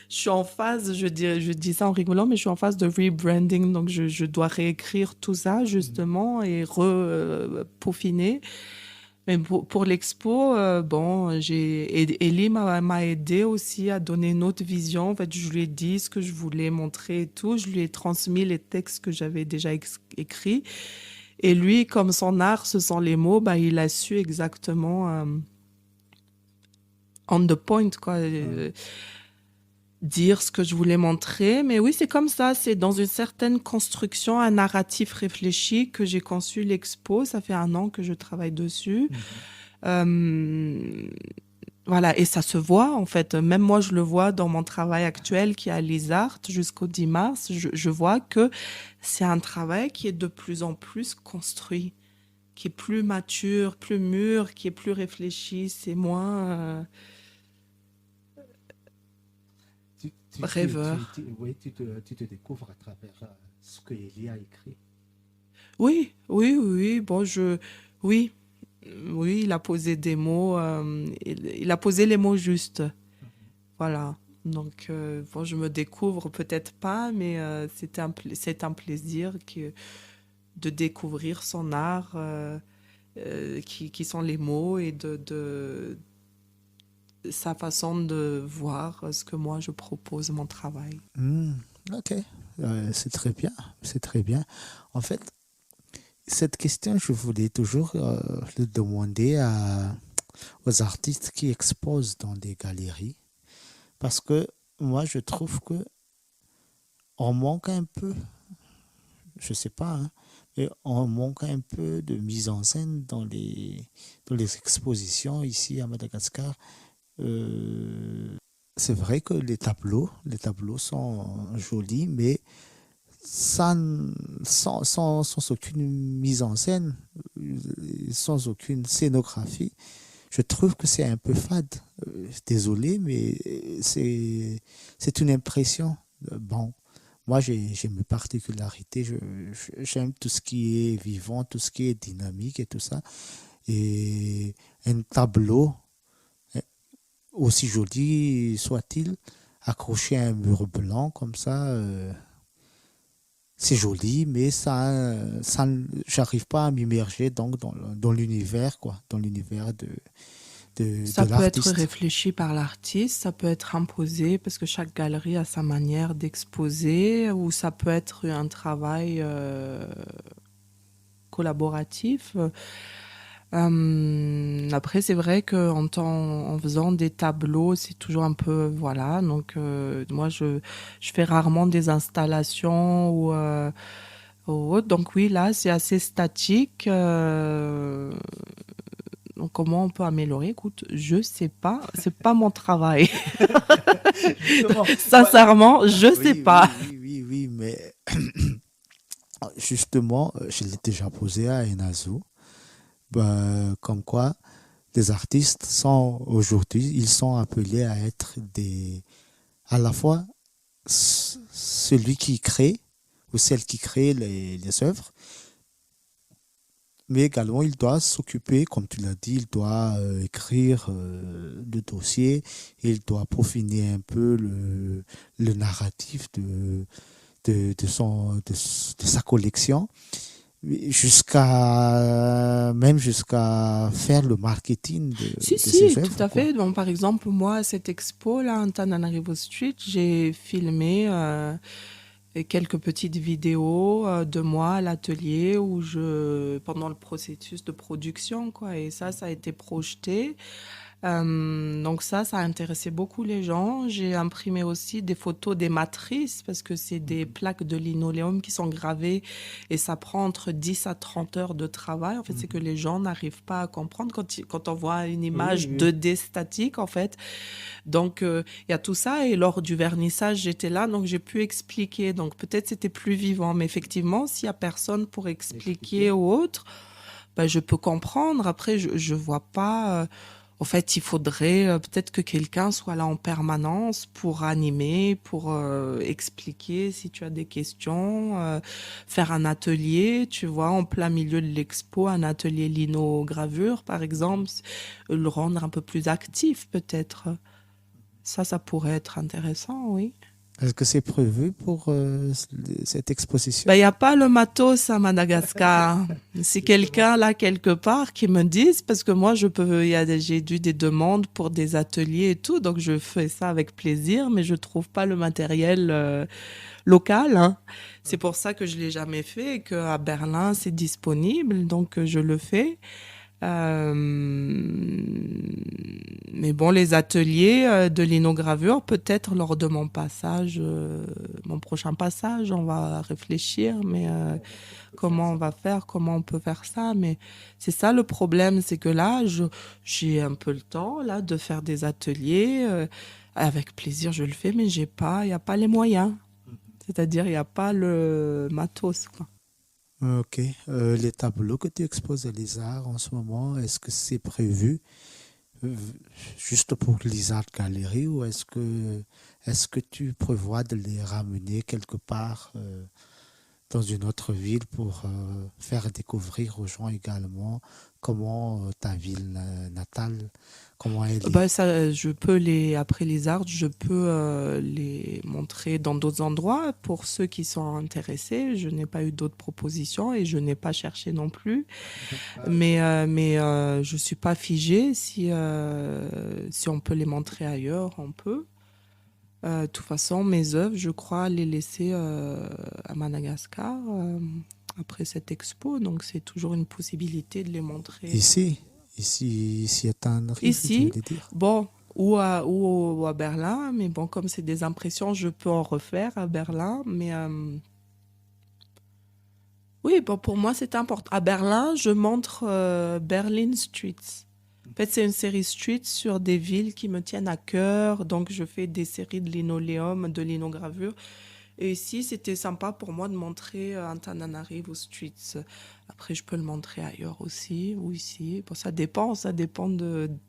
suis en phase, je dis ça en rigolant, mais je suis en phase de rebranding. Donc, je dois réécrire tout ça, justement, et peaufiner. Mais pour l'expo, bon, Ellie m'a aidé aussi à donner une autre vision. En fait, je lui ai dit ce que je voulais montrer et tout. Je lui ai transmis les textes que j'avais déjà écrits. Et lui, comme son art, ce sont les mots, bah, il a su exactement on the point, quoi, dire ce que je voulais montrer. Mais oui, c'est comme ça. C'est dans une certaine construction, un narratif réfléchi que j'ai conçu l'expo. Ça fait 1 an que je travaille dessus. Euh, voilà, et ça se voit en fait. Même moi, je le vois dans mon travail actuel qui est à l'ISART jusqu'au 10 mars. Je vois que c'est un travail qui est de plus en plus construit, qui est plus mature, plus mûr, qui est plus réfléchi. C'est moins rêveur. Oui, tu te découvres à travers ce que Elie a écrit. Oui, oui, oui. Bon, oui, oui, il a posé des mots. Il a posé les mots justes. Voilà. Donc, bon, je me découvre peut-être pas, mais c'est un plaisir de découvrir son art, qui sont les mots et de sa façon de voir ce que moi je propose, mon travail. Ok. C'est très bien, c'est très bien. En fait, cette question, je voulais toujours le demander aux artistes qui exposent dans des galeries, parce que moi, je trouve que on manque un peu, je sais pas, hein, mais on manque un peu de mise en scène dans les expositions ici à Madagascar. Euh, c'est vrai que les tableaux sont jolis, mais sans aucune mise en scène, sans aucune scénographie, je trouve que c'est un peu fade. Désolé, mais c'est une impression. Bon, moi, j'ai mes particularités. J'aime tout ce qui est vivant, tout ce qui est dynamique et tout ça. Et un tableau, aussi joli soit-il, accroché à un mur blanc comme ça, c'est joli, mais j'arrive pas à m'immerger donc dans l'univers, quoi, dans l'univers Ça de peut être l'artiste. réfléchi par l'artiste, ça peut être imposé parce que chaque galerie a sa manière d'exposer, ou ça peut être un travail collaboratif. Après, c'est vrai en faisant des tableaux, c'est toujours un peu, voilà. Donc, moi, je fais rarement des installations ou autre. Donc, oui, là, c'est assez statique. Donc, comment on peut améliorer? Écoute, je sais pas. C'est pas mon travail. Justement, Sincèrement, je sais oui, pas. oui, oui, oui, oui, mais justement, je l'ai déjà posé à Enazo, comme quoi les artistes sont aujourd'hui, ils sont appelés à être à la fois celui qui crée ou celle qui crée les œuvres, mais également il doit s'occuper, comme tu l'as dit, il doit écrire le dossier, il doit peaufiner un peu le narratif de sa collection, jusqu'à faire le marketing Si, de ses si, tout œuvres, à quoi. fait. Bon, par exemple, moi, à cette expo, là, Antananarivo Street, j'ai filmé quelques petites vidéos de moi à l'atelier pendant le processus de production, quoi. Et ça a été projeté. Donc ça a intéressé beaucoup les gens. J'ai imprimé aussi des photos des matrices parce que c'est des plaques de linoléum qui sont gravées et ça prend entre 10 à 30 heures de travail. En fait, c'est que les gens n'arrivent pas à comprendre quand on voit une Oui, image oui. 2D statique, en fait. Donc, il y a tout ça. Et lors du vernissage, j'étais là, donc j'ai pu expliquer. Donc, peut-être c'était plus vivant. Mais effectivement, s'il y a personne pour expliquer ou autre, ben, je peux comprendre. Après, je vois pas. En fait, il faudrait peut-être que quelqu'un soit là en permanence pour animer, pour expliquer si tu as des questions, faire un atelier, tu vois, en plein milieu de l'expo, un atelier lino-gravure, par exemple, le rendre un peu plus actif, peut-être. Ça pourrait être intéressant, oui. Est-ce que c'est prévu pour cette Ben, exposition? il n'y a pas le matos à Madagascar. Si quelqu'un là quelque part qui me dise, parce que moi j'ai dû des demandes pour des ateliers et tout, donc je fais ça avec plaisir, mais je trouve pas le matériel local, hein. C'est pour ça que je l'ai jamais fait et qu'à Berlin c'est disponible, donc je le fais. Euh, mais bon, les ateliers de linogravure, peut-être lors de mon passage, mon prochain passage, on va réfléchir, mais comment on va faire, comment on peut faire ça. Mais c'est ça le problème, c'est que là, j'ai un peu le temps là de faire des ateliers. Avec plaisir, je le fais, mais il n'y a pas les moyens. C'est-à-dire, il n'y a pas le matos, quoi. Ok. Les tableaux que tu exposes à l'ISAR en ce moment, est-ce que c'est prévu euh, juste pour l'ISAR Galerie ou est-ce que tu prévois de les ramener quelque part dans une autre ville pour faire découvrir aux gens également comment ta ville natale, comment elle est? Bah, après les arts, je peux les montrer dans d'autres endroits pour ceux qui sont intéressés. Je n'ai pas eu d'autres propositions et je n'ai pas cherché non plus. Mais je suis pas figée. Si on peut les montrer ailleurs, on peut. De toute façon, mes œuvres, je crois les laisser à Madagascar après cette expo. Donc, c'est toujours une possibilité de les montrer Ici, ici à Tenerife, tu ici. voulais dire? Bon, ou à Berlin. Mais bon, comme c'est des impressions, je peux en refaire à Berlin. Mais oui, bon, pour moi, c'est important. À Berlin, je montre Berlin Streets. En fait, c'est une série street sur des villes qui me tiennent à cœur. Donc, je fais des séries de linoléum, de linogravure. Et ici, c'était sympa pour moi de montrer Antananarivo Streets. Après, je peux le montrer ailleurs aussi, ou ici. Bon, ça dépend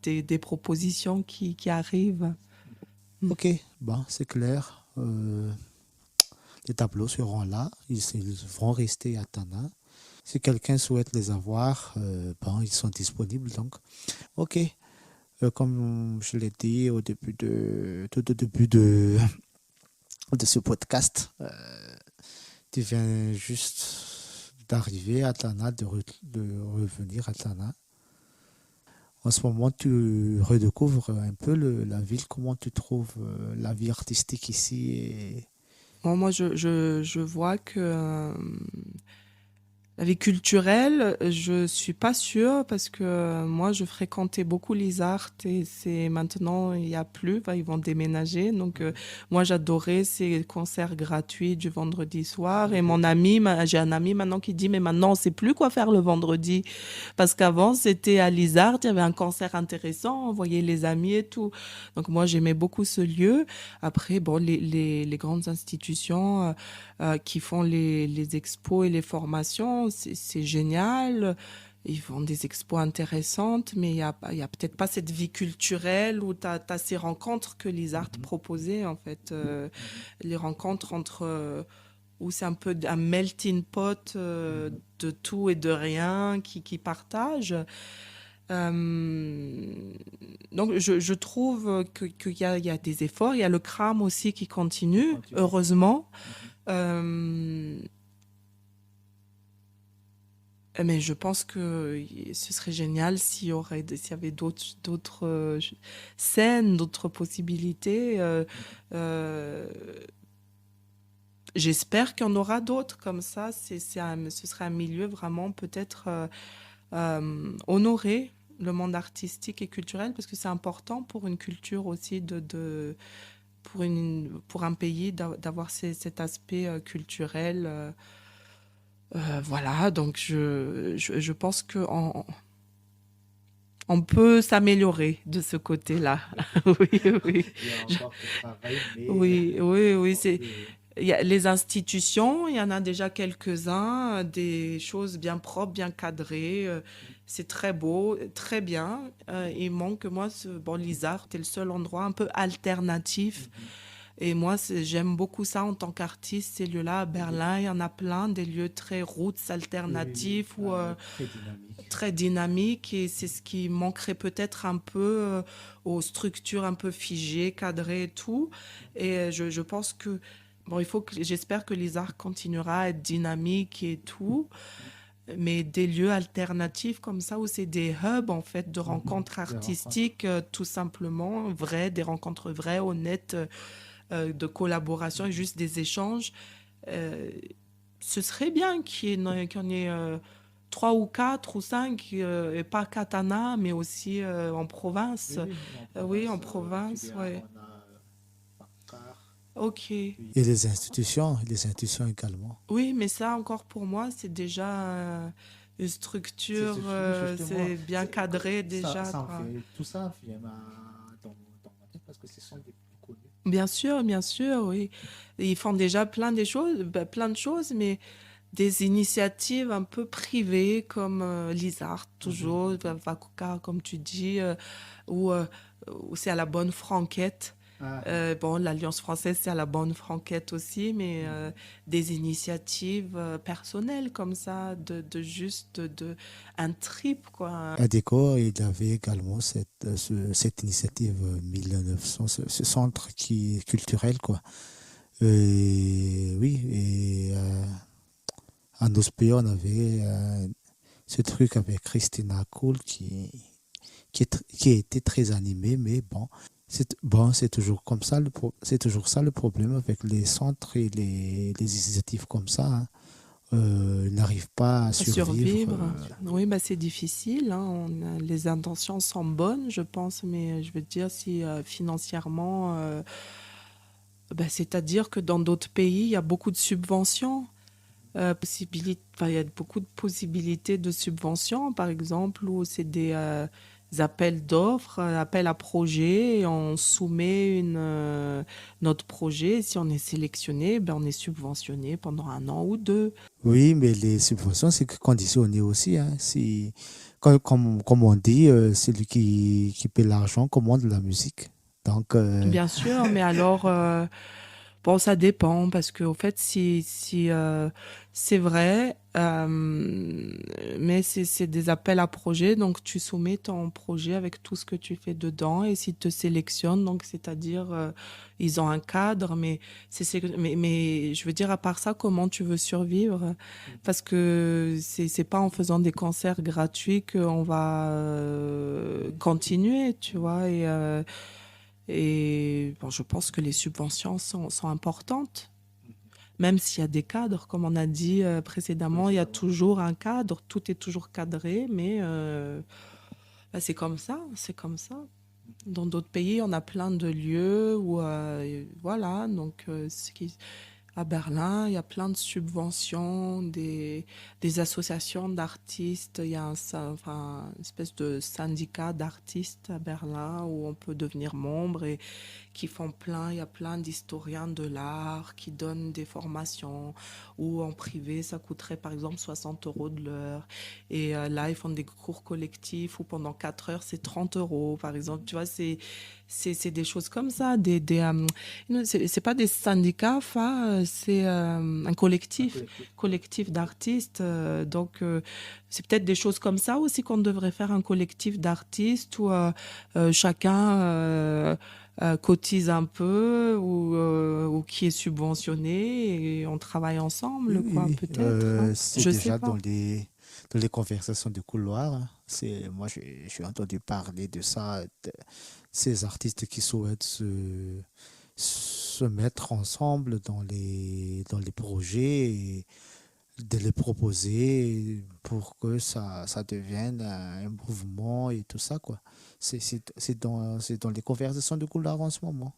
des propositions qui arrivent. Mm. Ok, bon, c'est clair. Les tableaux seront là, ils vont rester à Tana. Si quelqu'un souhaite les avoir, bon, ils sont disponibles donc. Ok, comme je l'ai dit tout au début de ce podcast, tu viens juste d'arriver à Tana, de revenir à Tana. En ce moment, tu redécouvres un peu la ville. Comment tu trouves la vie artistique ici Bon, moi, je vois que La vie culturelle, je suis pas sûre parce que moi, je fréquentais beaucoup les arts et c'est maintenant, il y a plus, enfin, ils vont déménager. Donc, moi, j'adorais ces concerts gratuits du vendredi soir. Et j'ai un ami maintenant qui dit, mais maintenant, on sait plus quoi faire le vendredi. Parce qu'avant, c'était à l'Isard, il y avait un concert intéressant, on voyait les amis et tout. Donc, moi, j'aimais beaucoup ce lieu. Après, bon, les grandes institutions, qui font les expos et les formations. C'est génial. Ils font des expos intéressantes, mais il y a peut-être pas cette vie culturelle où tu as ces rencontres que les arts proposaient, en fait. Les rencontres entre, où c'est un peu un melting pot de tout et de rien qui partagent. Euh, donc, je trouve qu'il y a des efforts. Il y a le CRAM aussi qui continue, heureusement. Euh, mais je pense que ce serait génial s'il y avait d'autres scènes, d'autres possibilités. Euh, J'espère qu'il y en aura d'autres comme ça. Ce serait un milieu vraiment peut-être honorer le monde artistique et culturel parce que c'est important pour une culture aussi pour un pays d'avoir cet aspect culturel. Voilà, donc je pense on peut s'améliorer de ce côté-là. Oui, oui. Il y a Je- encore du travail, mais oui, oui, oui. on peut. Il y a les institutions, il y en a déjà quelques-uns, des choses bien propres, bien cadrées. C'est très beau, très bien. Il manque, moi, bon, l'ISAR, c'est le seul endroit un peu alternatif. Et moi, j'aime beaucoup ça en tant qu'artiste, ces lieux-là. À Berlin, il y en a plein, des lieux très roots, Oui, alternatifs ou très dynamique. très dynamiques. Et c'est ce qui manquerait peut-être un peu aux structures un peu figées, cadrées et tout. Et je pense que, bon, j'espère que les arts continuera à être dynamique et tout. Mais des lieux alternatifs comme ça, où c'est des hubs, en fait, de rencontres Des rencontres. artistiques, tout simplement, vraies, des rencontres vraies, honnêtes, de collaboration et juste des échanges. Euh, Ce serait bien qu'il y en ait trois ou quatre ou cinq, et pas katana, mais aussi en province. Oui, oui, en Oui, province, en province, Tubéa, ouais. on a Dakar. Ok. Oui. Et les institutions également. Oui, mais ça, encore pour moi, c'est déjà une C'est structure, justement, c'est bien cadré déjà, ça en quoi. fait, tout ça vient dans ma tête parce que ce sont des plus connus. Bien sûr, oui. Ils font déjà plein de choses, mais des initiatives un peu privées comme l'ISART, toujours, Vakuka, comme tu dis, où, euh, où c'est à la bonne franquette. Ah, Bon, l'Alliance française, c'est à la bonne franquette aussi, mais mhm. des initiatives personnelles comme ça, un trip, quoi. À Décor, il avait également cette initiative 1900, ce centre culturel, quoi. Oui, et en Ospe, on avait ce truc avec Christina Cole qui a été très animé, mais bon, c'est toujours comme ça, c'est toujours ça le problème avec les centres et les initiatives comme ça, hein. Ils n'arrivent pas à À survivre. survivre, oui, bah, c'est difficile, hein. Les intentions sont bonnes, je pense, mais je veux dire, si financièrement, bah, c'est-à-dire que dans d'autres pays, il y a beaucoup de subventions. Enfin, il y a beaucoup de possibilités de subventions, par exemple, où c'est des appels d'offres, appels à projets, et on soumet notre projet. Et si on est sélectionné, ben, on est subventionné pendant un an ou deux. Oui, mais les subventions, c'est conditionné aussi, hein. Si, comme on dit, celui qui paie l'argent commande la musique. Donc, Bien sûr, mais alors, bon, ça dépend parce que au fait, si c'est vrai, mais c'est des appels à projets, donc tu soumets ton projet avec tout ce que tu fais dedans et s'ils te sélectionnent, donc c'est-à-dire ils ont un cadre, mais je veux dire à part ça, comment tu veux survivre? Parce que c'est pas en faisant des concerts gratuits qu'on va continuer, tu vois, et bon, je pense que les subventions sont importantes. même s'il y a des cadres, comme on a dit précédemment, il y a toujours un cadre, tout est toujours cadré, mais bah, c'est comme ça, c'est comme ça. Dans d'autres pays, on a plein de lieux où, voilà, donc à Berlin, il y a plein de subventions, des associations d'artistes. Il y a enfin, une espèce de syndicat d'artistes à Berlin où on peut devenir membre et qui font plein. Il y a plein d'historiens de l'art qui donnent des formations ou en privé, ça coûterait par exemple 60 euros de l'heure. Et là, ils font des cours collectifs où pendant 4 heures, c'est 30 euros, par exemple. Tu vois, c'est des choses comme ça. C'est pas des syndicats, c'est un collectif d'artistes. Donc, c'est peut-être des choses comme ça aussi qu'on devrait faire un collectif d'artistes où chacun cotise un peu ou qui est subventionné et on travaille Oui, ensemble, oui, quoi, oui. peut-être, hein. C'est Je sais déjà pas. dans les conversations de couloir, hein. Moi, j'ai entendu parler de ça, ces artistes qui souhaitent se mettre ensemble dans les projets et de les proposer pour que ça devienne un mouvement et tout ça, quoi. C'est dans les conversations de couloir en ce moment.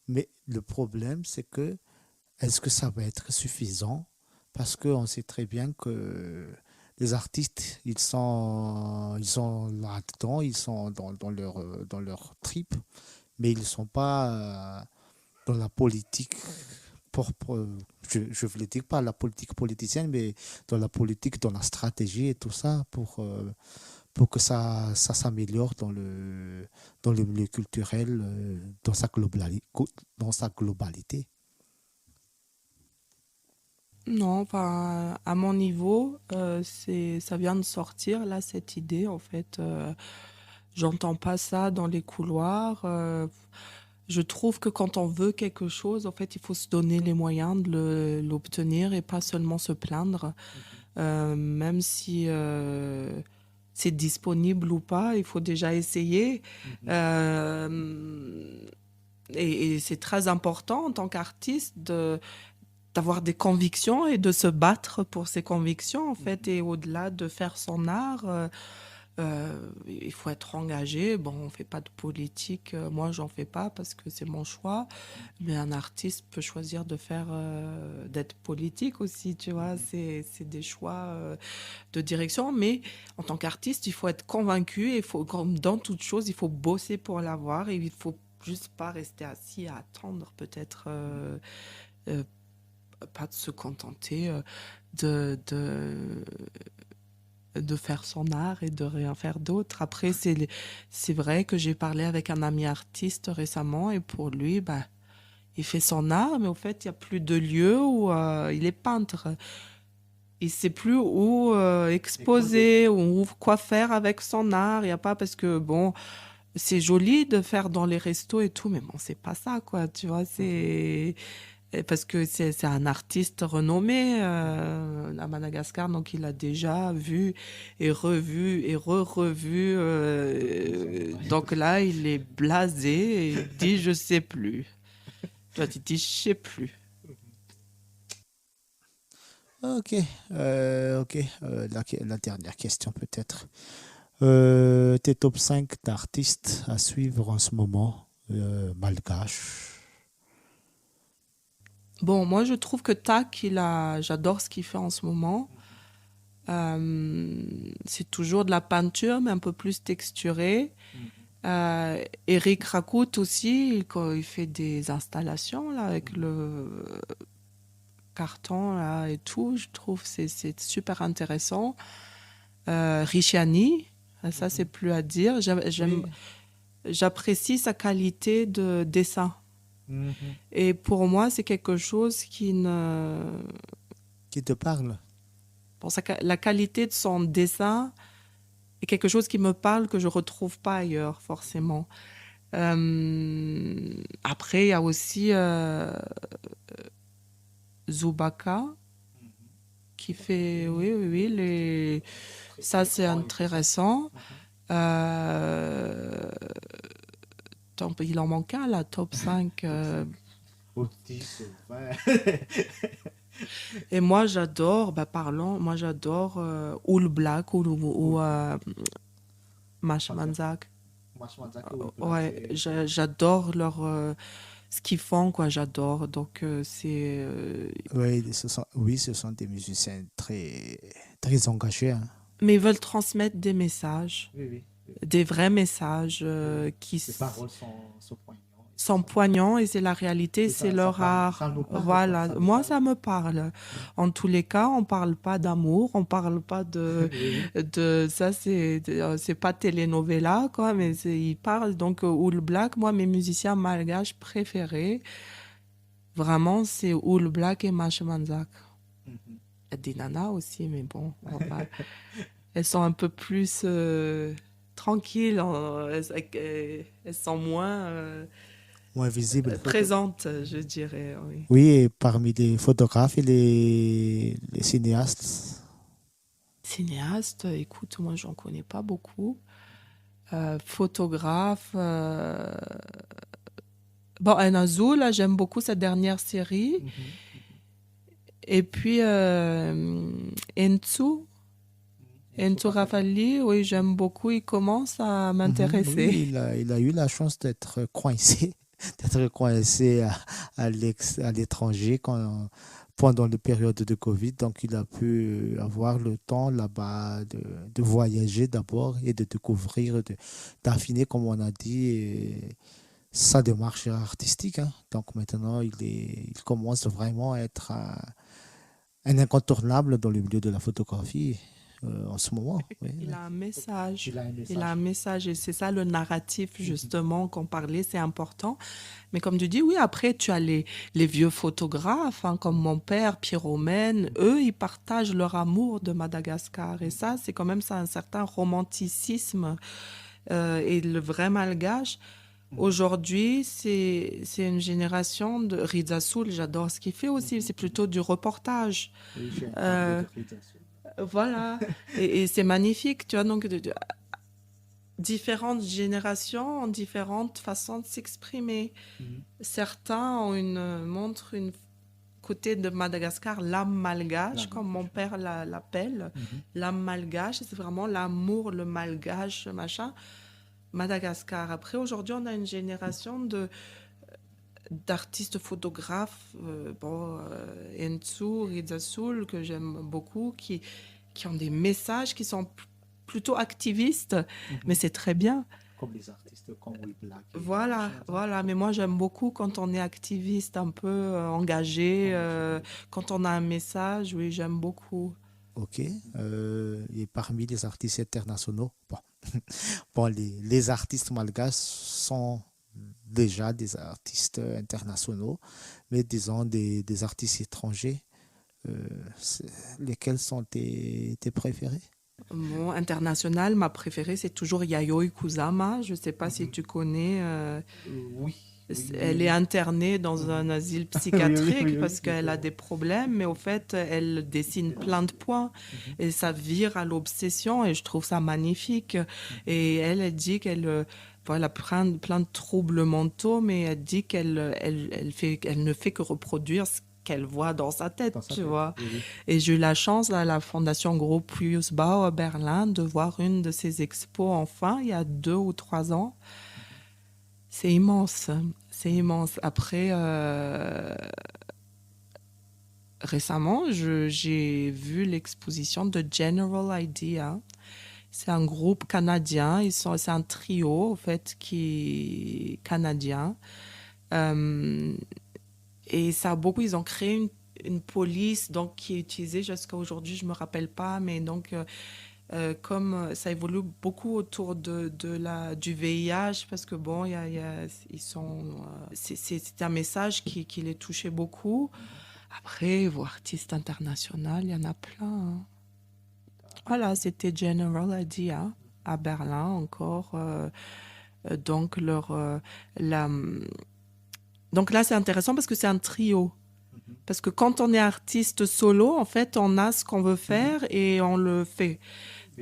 Mais le problème, c'est que est-ce que ça va être suffisant? Parce qu'on sait très bien que les artistes, ils sont là-dedans, ils sont dans leur trip, mais ils ne sont pas dans la politique, je voulais dire pas la politique politicienne, mais dans la politique, dans la stratégie et tout ça, pour que ça s'améliore dans le milieu culturel, dans sa globalité. Non, enfin, à mon niveau, ça vient de sortir, là, cette idée, en fait. J'entends pas ça dans les couloirs. Je trouve que quand on veut quelque chose, en fait, il faut se donner les moyens de l'obtenir et pas seulement se plaindre. Même si c'est disponible ou pas, il faut déjà essayer. Euh, et c'est très important en tant qu'artiste d'avoir des convictions et de se battre pour ses convictions, en fait. Et au-delà de faire son art, il faut être engagé. Bon, on fait pas de politique. Moi, j'en fais pas parce que c'est mon choix. Mais un artiste peut choisir de faire, d'être politique aussi, tu vois. C'est des choix de direction. Mais en tant qu'artiste, il faut être convaincu. Il faut, comme dans toute chose, il faut bosser pour l'avoir. Et il faut juste pas rester assis à attendre, peut-être. Euh, Pas de se contenter de faire son art et de rien faire d'autre. Après, c'est vrai que j'ai parlé avec un ami artiste récemment et pour lui, bah, il fait son art, mais au fait, il n'y a plus de lieu où il est peintre. Il ne sait plus où exposer ou quoi faire avec son art. Il n'y a pas parce que, bon, c'est joli de faire dans les restos et tout, mais bon, c'est pas ça, quoi. Tu vois, c'est. Et parce que c'est un artiste renommé à Madagascar, donc il a déjà vu et revu et re-revu. Donc là, il est blasé et il dit je sais plus. Toi, tu dis je sais plus. Ok, ok. La dernière question peut-être. Tes top 5 d'artistes à suivre en ce moment, malgaches. Bon, moi, je trouve que Tac, j'adore ce qu'il fait en ce moment. C'est toujours de la peinture, mais un peu plus texturée. Eric Rakout aussi, quand il fait des installations là, avec le carton là, et tout, je trouve que c'est super intéressant. Richiani, ça c'est plus à dire. Oui. J'apprécie sa qualité de dessin. Mhm. Et pour moi, c'est quelque chose qui ne... Qui te parle? Bon, la qualité de son dessin est quelque chose qui me parle que je retrouve pas ailleurs, forcément. Après, il y a aussi Zubaka qui fait, oui, oui, oui, ça c'est un très récent. Euh, Il en manque un, la top 5. Bautis, ouais. Et moi, j'adore, bah, parlons, moi, j'adore Oul Black ou Mash Manzak. Manzak. Mashmanzak et Old Black, Ouais, j'adore ce qu'ils font, quoi, j'adore. Donc, oui, ce sont des musiciens très engagés, hein. mais ils veulent transmettre des messages, Oui, oui, oui, des vrais messages oui, oui. qui Les paroles sont poignantes. sont poignants et c'est la réalité, Et c'est ça leur parle, art. ça nous parle, quoi, Voilà, ça nous moi parle. ça me parle. Oui, En tous les cas, on parle pas d'amour, on parle pas oui, oui. de ça, c'est pas telenovela quoi, mais ils parlent donc Oul Black. Moi, mes musiciens malgaches préférés, vraiment, c'est Oul Black et Mash Manzak. Mhm. Il y a des nanas aussi, mais bon, elles sont un peu plus tranquilles, elles sont moins Moins visible. présentes, je dirais, oui. Oui, et parmi les photographes et les cinéastes. Cinéaste, écoute, moi, j'en connais pas beaucoup. Photographe, bon, Enazou, là, j'aime beaucoup sa dernière série. Mhm. Et puis, Enzu, Enzo Enzo Raffaelli. Rafali, oui, j'aime beaucoup. Il commence à Mhm. m'intéresser. Oui, il a eu la chance d'être coincé, d'être coincé à l'étranger pendant la période de Covid. Donc, il a pu avoir le temps là-bas de voyager d'abord et de découvrir, d'affiner, comme on a dit, sa démarche artistique, hein. Donc, maintenant, il commence vraiment à être un incontournable dans le milieu de la photographie en ce moment. Oui, Il oui. a un message. Il a un Il a un message. message et c'est ça le narratif Mhm. justement qu'on parlait, c'est important. Mais comme tu dis, oui, après tu as les vieux photographes hein, comme mon père, Pierre Romaine, eux, ils partagent leur amour de Madagascar et ça, c'est quand même ça un certain romanticisme et le vrai malgache. Mhm. Aujourd'hui, c'est une génération de Riza Soul, j'adore ce qu'il fait aussi, Mhm. c'est plutôt du reportage. Oui, j'ai un tableau Euh, de Friedensson. voilà, et c'est magnifique, tu vois, donc différentes générations ont différentes façons de s'exprimer. Mhm. Certains ont montrent une côté de Madagascar, l'âme La malgache, comme mon malgache, oui. père l'appelle. Mhm. L'âme malgache, c'est vraiment l'amour, le malgache, machin. Madagascar. Après, aujourd'hui, on a une génération d'artistes photographes, Enzu, Rizzasoul, que j'aime beaucoup, qui ont des messages qui sont plutôt activistes, mais Mhm. c'est très bien. Comme les artistes comme Will Black et Voilà, Mashmanzak. voilà. Mais moi, j'aime beaucoup quand on est activiste, un peu engagé, Engagé, oui. quand on a un message, oui, j'aime beaucoup. Ok. Et parmi les artistes internationaux, bon, bon, les artistes malgaches sont déjà des artistes internationaux, mais disons des artistes étrangers. euh, c'est- Lesquels sont tes préférés? Bon, international, ma préférée, c'est toujours Yayoi Kusama. Je ne sais pas si Mhm. tu connais. Oui, oui, oui, Elle est oui. internée dans Mhm. un asile Oui, oui, psychiatrique oui, oui, parce je qu'elle sais. a des problèmes, mais au fait, elle dessine plein de points Mhm. et ça vire à l'obsession et je trouve ça magnifique. Mhm. Et elle dit qu'elle voilà, plein de troubles mentaux, mais elle dit elle ne fait que reproduire ce qu'elle voit dans sa tête, Dans sa tu tête. vois. Oui, oui. Et j'ai eu la chance à la Fondation Gropius Bau à Berlin de voir une de ses expos enfin, il y a 2 ou 3 ans. Mhm. C'est immense, c'est Mhm. immense. Après, récemment, j'ai vu l'exposition de General Idea. C'est un groupe canadien. C'est un trio, en fait, qui est canadien. Euh, et ça a beaucoup, ils ont créé une police donc, qui est utilisée jusqu'à aujourd'hui, je ne me rappelle pas, mais donc comme ça évolue beaucoup autour du VIH, parce que bon, ils sont, c'est un message qui les touchait beaucoup. Mhm. Après, vos artistes internationaux, il y en a plein, hein. Voilà, D'accord. c'était General Idea à Berlin encore. Donc, la, donc là, c'est intéressant parce que c'est un trio. Mhm. Parce que quand on est artiste solo, en fait, on a ce qu'on veut Mhm. faire et on le fait.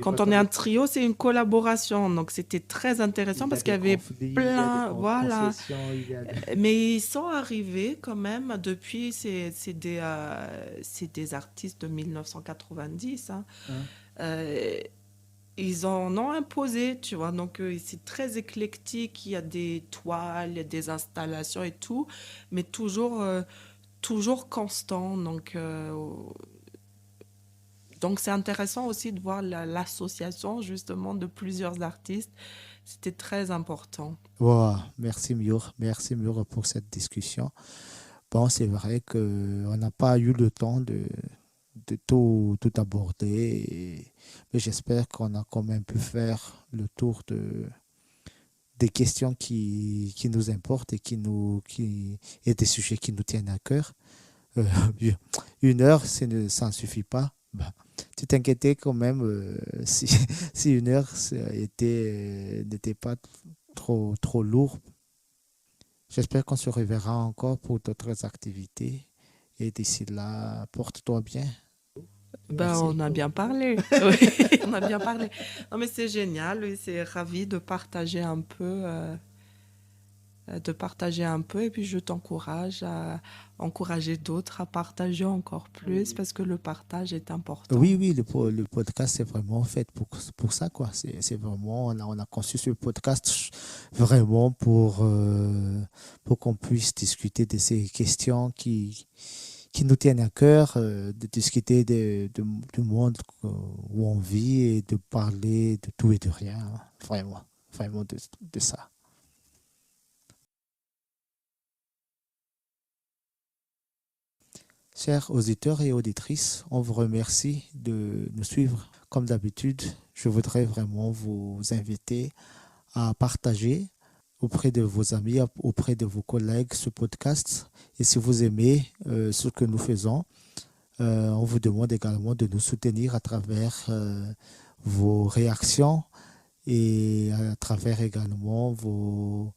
Quand on est un trio, c'est une collaboration. Donc, c'était très intéressant Il y a parce qu'il des y avait conflits, il y a des plein, voilà. concessions, il y a des... Mais ils sont arrivés quand même depuis, c'est des artistes de 1990, hein. Hein? Euh, Ils en ont imposé, tu vois. Donc, c'est très éclectique. Il y a des toiles, il y a des installations et tout, mais toujours constant. Donc, c'est intéressant aussi de voir l'association justement de plusieurs artistes. C'était très important. Wow, merci Mur pour cette discussion. Bon, c'est vrai qu'on n'a pas eu le temps de tout aborder, mais j'espère qu'on a quand même pu faire le tour des questions qui nous importent et des sujets qui nous tiennent à cœur. Euh, une heure, ça ne suffit pas. Bah, tu t'inquiétais quand même si une heure n'était pas trop lourd. J'espère qu'on se reverra encore pour d'autres activités. Et d'ici là, porte-toi bien. Ben, Merci. on a bien parlé. Oui, on a bien parlé. Non, mais c'est génial. Oui, c'est ravi de partager un peu. Et puis, je t'encourage à encourager d'autres à partager encore plus parce que le partage est Oui, important. oui, le podcast, c'est vraiment fait pour ça, quoi. C'est vraiment, on a conçu ce podcast vraiment pour qu'on puisse discuter de ces questions qui nous tiennent à cœur, de discuter du monde où on vit et de parler de tout et de rien, hein. Vraiment de ça. Chers auditeurs et auditrices, on vous remercie de nous suivre. Comme d'habitude, je voudrais vraiment vous inviter à partager auprès de vos amis, auprès de vos collègues ce podcast. Et si vous aimez ce que nous faisons, on vous demande également de nous soutenir à travers vos réactions et à travers également vos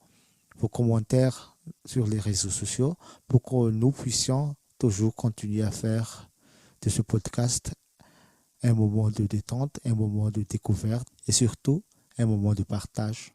commentaires sur les réseaux sociaux pour que nous puissions toujours continuer à faire de ce podcast un moment de détente, un moment de découverte et surtout un moment de partage.